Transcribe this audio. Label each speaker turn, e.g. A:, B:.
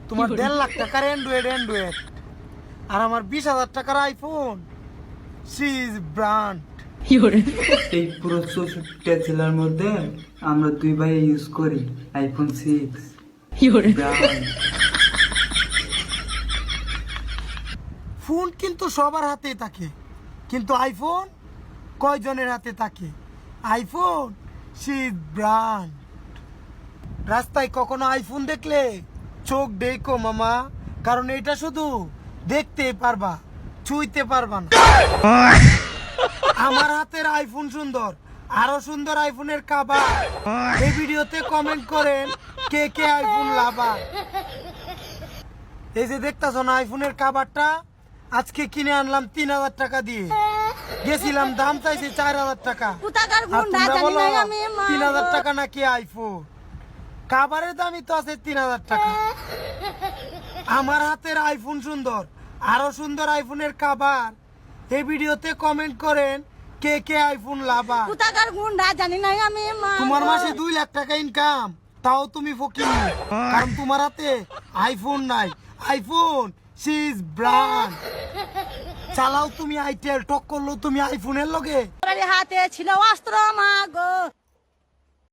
A: তোমার 1.5 লাখ টাকার অ্যান্ড্রয়েড আর আমার 20,000 টাকার আইফোন। C is brand.
B: এই পুরো 64টা জেলার মধ্যে আমরা দুই ভাই ইউজ করি আইফোন 6 ব্র্যান্ড।
A: ফোন কিন্তু সবার হাতেই থাকে, কিন্তু আইফোন কয়জনের হাতে থাকে? IPhone C is brand. রাস্তায় কখনো আইফোন দেখলে চোখ দেখো মামা, কারণ এটা শুধু দেখতে পারবা, ছুঁইতে পারবা না। আমার হাতের আইফোন সুন্দর, আরো সুন্দর আইফোনের কাভার এই ভিডিওতে কমেন্ট করেন কে কে আইফোন লাভার। এই যে দেখতাছো না আইফোনের কাভারটা, আজকে কিনে আনলাম 3,000 টাকা দিয়ে, গেছিলাম দাম চাইছে 4,000 টাকা। আর তোমরা বলো 3,000 টাকা নাকি আইফোন? কাভারের দামই তো আছে 3,000 টাকা। আমার হাতের আইফোন সুন্দর, আরো সুন্দর আইফোনের কাভার এই ভিডিওতে কমেন্ট করেন কে কে আইফোন লাভার। তোমার মাসে 2 লাখ টাকা ইনকাম, তাও তুমি ফকির, কারণ তোমার হাতে আইফোন নাই। IPhone C is brand. চালাও তুমি আইটেল, টক করলো তুমি আইফোনের লগে।
C: হাতে ছিল অস্ত্র মাগো।